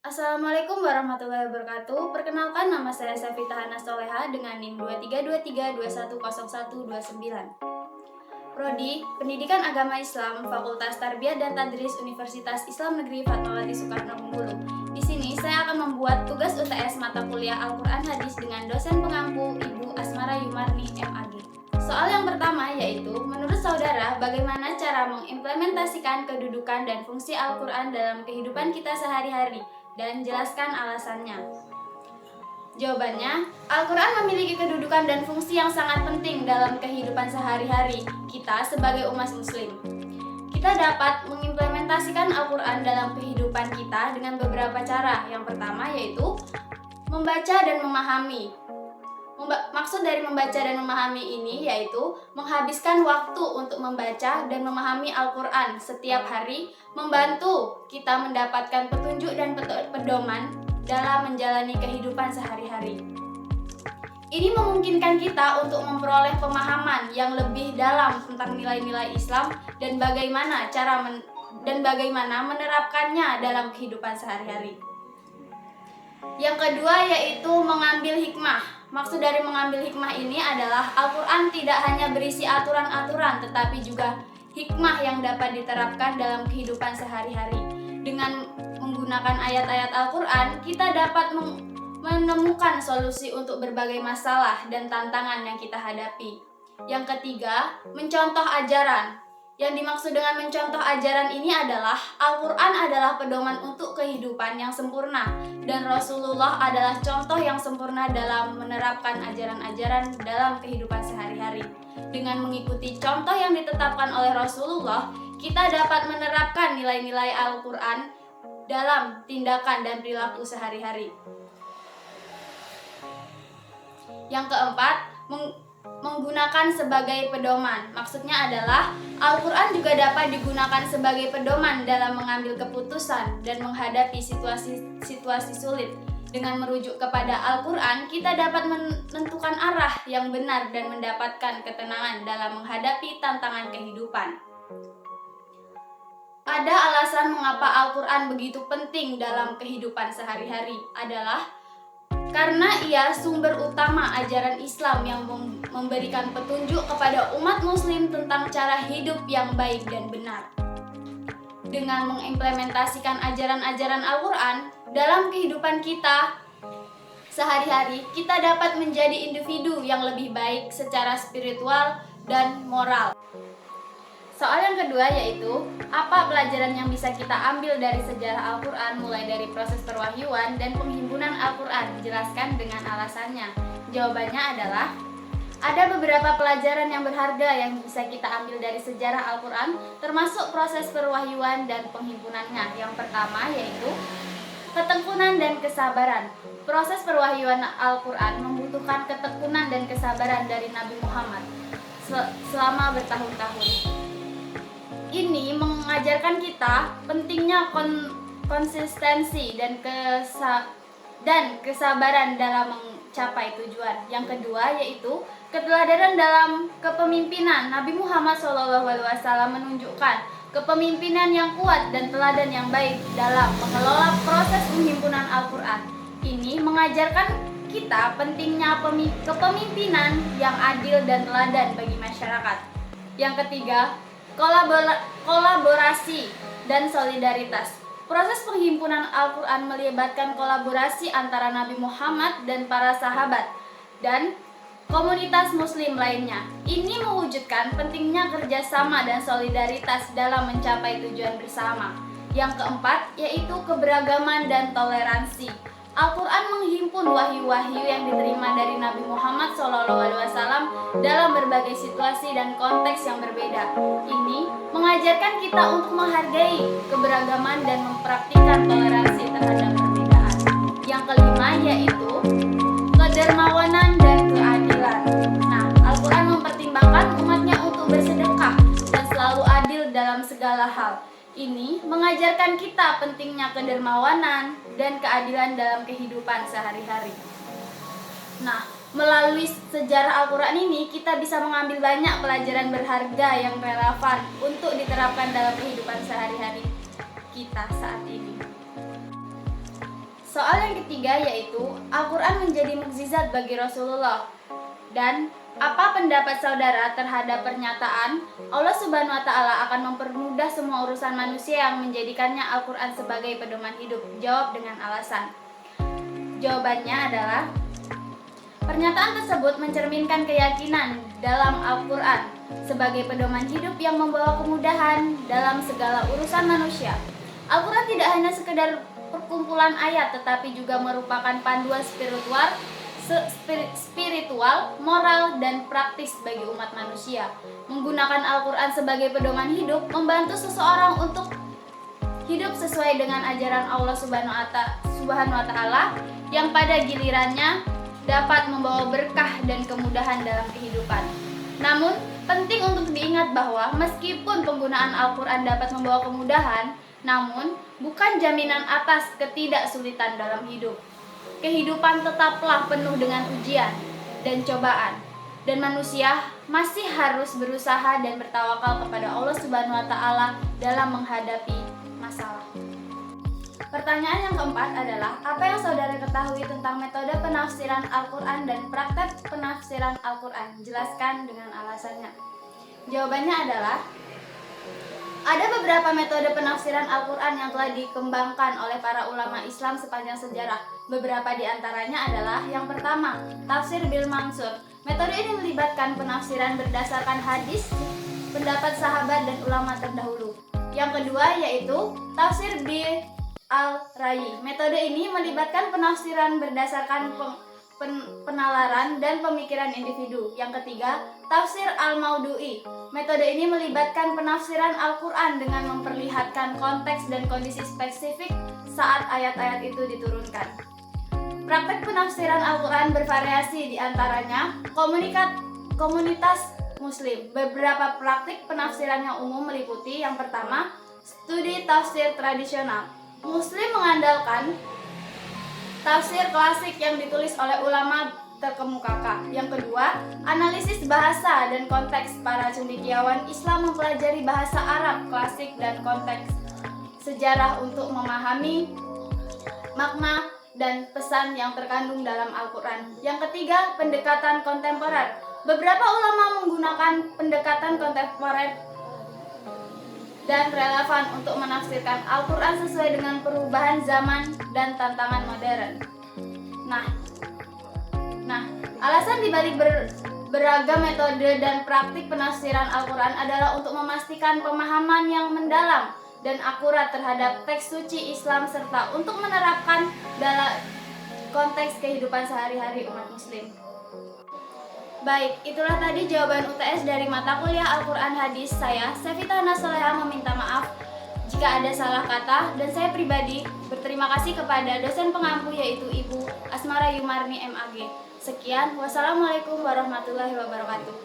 Assalamualaikum warahmatullahi wabarakatuh. Perkenalkan, nama saya Safita Hana Soleha dengan NIM 2323210129. Prodi Pendidikan Agama Islam, Fakultas Tarbiyah dan Tadris Universitas Islam Negeri Fatmawati Soekarno Bengkulu. Di sini saya akan membuat tugas UTS mata kuliah Al-Quran Hadis dengan dosen pengampu Ibu Asmara Yumarni MAG. Soal yang pertama yaitu, menurut saudara, bagaimana cara mengimplementasikan kedudukan dan fungsi Al-Quran dalam kehidupan kita sehari-hari? Dan jelaskan alasannya. Jawabannya, Al-Quran memiliki kedudukan dan fungsi yang sangat penting dalam kehidupan sehari-hari kita sebagai umat muslim. Kita dapat mengimplementasikan Al-Quran dalam kehidupan kita dengan beberapa cara. Yang pertama yaitu membaca dan memahami. Maksud dari membaca dan memahami ini yaitu menghabiskan waktu untuk membaca dan memahami Al-Quran setiap hari, membantu kita mendapatkan petunjuk dan pedoman dalam menjalani kehidupan sehari-hari. Ini memungkinkan kita untuk memperoleh pemahaman yang lebih dalam tentang nilai-nilai Islam dan bagaimana menerapkannya dalam kehidupan sehari-hari. Yang kedua yaitu mengambil hikmah. Maksud dari mengambil hikmah ini adalah Al-Quran tidak hanya berisi aturan-aturan, tetapi juga hikmah yang dapat diterapkan dalam kehidupan sehari-hari. Dengan menggunakan ayat-ayat Al-Quran, kita dapat menemukan solusi untuk berbagai masalah dan tantangan yang kita hadapi. Yang ketiga, mencontoh ajaran. Yang dimaksud dengan mencontoh ajaran ini adalah Al-Quran adalah pedoman untuk kehidupan yang sempurna, dan Rasulullah adalah contoh yang sempurna dalam menerapkan ajaran-ajaran dalam kehidupan sehari-hari. Dengan mengikuti contoh yang ditetapkan oleh Rasulullah, kita dapat menerapkan nilai-nilai Al-Quran dalam tindakan dan perilaku sehari-hari. Yang keempat, menggunakan sebagai pedoman. Maksudnya adalah Al-Quran juga dapat digunakan sebagai pedoman dalam mengambil keputusan dan menghadapi situasi sulit. Dengan merujuk kepada Al-Quran, kita dapat menentukan arah yang benar dan mendapatkan ketenangan dalam menghadapi tantangan kehidupan. Ada alasan mengapa Al-Quran begitu penting dalam kehidupan sehari-hari adalah karena ia sumber utama ajaran Islam yang memberikan petunjuk kepada umat muslim tentang cara hidup yang baik dan benar. Dengan mengimplementasikan ajaran-ajaran Al-Quran dalam kehidupan kita sehari-hari, kita dapat menjadi individu yang lebih baik secara spiritual dan moral. Soal yang kedua yaitu, apa pelajaran yang bisa kita ambil dari sejarah Al-Quran mulai dari proses perwahyuan dan penghimpunan Al-Quran? Jelaskan dengan alasannya. Jawabannya adalah, ada beberapa pelajaran yang berharga yang bisa kita ambil dari sejarah Al-Quran, termasuk proses perwahyuan dan penghimpunannya. Yang pertama yaitu ketekunan dan kesabaran. Proses perwahyuan Al-Quran membutuhkan ketekunan dan kesabaran dari Nabi Muhammad selama bertahun-tahun. Ini mengajarkan kita pentingnya konsistensi dan kesabaran dalam mencapai tujuan. Yang kedua yaitu keteladanan dalam kepemimpinan. Nabi Muhammad SAW menunjukkan kepemimpinan yang kuat dan teladan yang baik dalam mengelola proses penghimpunan Al-Quran. Ini mengajarkan kita pentingnya kepemimpinan yang adil dan teladan bagi masyarakat. Yang ketiga, kolaborasi dan solidaritas. Proses penghimpunan Al-Quran melibatkan kolaborasi antara Nabi Muhammad dan para sahabat dan komunitas muslim lainnya. Ini mewujudkan pentingnya kerjasama dan solidaritas dalam mencapai tujuan bersama. Yang keempat yaitu keberagaman dan toleransi. Al-Quran menghimpun wahyu-wahyu yang diterima dari Nabi Muhammad SAW dalam berbagai situasi dan konteks yang berbeda. Ini mengajarkan kita untuk menghargai keberagaman dan mempraktikkan toleransi terhadap perbedaan. Yang kelima yaitu kedermawanan dan keadilan. Nah, Al-Quran mempertimbangkan umatnya untuk bersedekah dan selalu adil dalam segala hal. Ini mengajarkan kita pentingnya kedermawanan dan keadilan dalam kehidupan sehari-hari. Nah, melalui sejarah Al-Quran ini kita bisa mengambil banyak pelajaran berharga yang relevan untuk diterapkan dalam kehidupan sehari-hari kita saat ini. Soal yang ketiga yaitu Al-Quran menjadi mukjizat bagi Rasulullah. Dan apa pendapat saudara terhadap pernyataan Allah Subhanahu wa Ta'ala akan mempermudah semua urusan manusia yang menjadikannya Al-Quran sebagai pedoman hidup? Jawab dengan alasan. Jawabannya adalah pernyataan tersebut mencerminkan keyakinan dalam Al-Quran sebagai pedoman hidup yang membawa kemudahan dalam segala urusan manusia. Al-Quran tidak hanya sekedar perkumpulan ayat, tetapi juga merupakan panduan spiritual, moral, dan praktis bagi umat manusia. Menggunakan Al-Quran sebagai pedoman hidup membantu seseorang untuk hidup sesuai dengan ajaran Allah Subhanahu wa Ta'ala yang pada gilirannya dapat membawa berkah dan kemudahan dalam kehidupan. Namun, penting untuk diingat bahwa meskipun penggunaan Al-Quran dapat membawa kemudahan, namun bukan jaminan atas ketidaksulitan dalam hidup. Kehidupan tetaplah penuh dengan ujian dan cobaan, dan manusia masih harus berusaha dan bertawakal kepada Allah Subhanahu wa Ta'ala dalam menghadapi masalah. Pertanyaan yang keempat adalah, apa yang saudara ketahui tentang metode penafsiran Al-Quran dan praktek penafsiran Al-Quran? Jelaskan dengan alasannya. Jawabannya adalah, ada beberapa metode penafsiran Al-Quran yang telah dikembangkan oleh para ulama Islam sepanjang sejarah. Beberapa di antaranya adalah, yang pertama, tafsir bil mansur. Metode ini melibatkan penafsiran berdasarkan hadis, pendapat sahabat dan ulama terdahulu. Yang kedua yaitu tafsir bil al-rayi. Metode ini melibatkan penafsiran berdasarkan penalaran dan pemikiran individu. Yang ketiga, tafsir al-maudu'i. Metode ini melibatkan penafsiran Al-Quran dengan memperlihatkan konteks dan kondisi spesifik saat ayat-ayat itu diturunkan. Praktek penafsiran Al-Quran bervariasi, di antaranya komunitas Muslim. Beberapa praktik penafsiran yang umum meliputi, yang pertama, studi tafsir tradisional. Muslim mengandalkan tafsir klasik yang ditulis oleh ulama terkemuka. Yang kedua, analisis bahasa dan konteks. Para cendekiawan Islam mempelajari bahasa Arab klasik dan konteks sejarah untuk memahami makna dan pesan yang terkandung dalam Al-Quran. Yang ketiga, pendekatan kontemporer. Beberapa ulama menggunakan pendekatan kontemporer dan relevan untuk menafsirkan Al-Quran sesuai dengan perubahan zaman dan tantangan modern. Nah, alasan dibalik beragam metode dan praktik penafsiran Al-Quran adalah untuk memastikan pemahaman yang mendalam dan akurat terhadap teks suci Islam serta untuk menerapkan dalam konteks kehidupan sehari-hari umat Muslim. Baik, itulah tadi jawaban UTS dari mata kuliah Al-Quran Hadis. Saya, Sefita Nasoleha, meminta maaf jika ada salah kata, dan saya pribadi berterima kasih kepada dosen pengampu yaitu Ibu Asmara Yumarni MAG. Sekian, wassalamualaikum warahmatullahi wabarakatuh.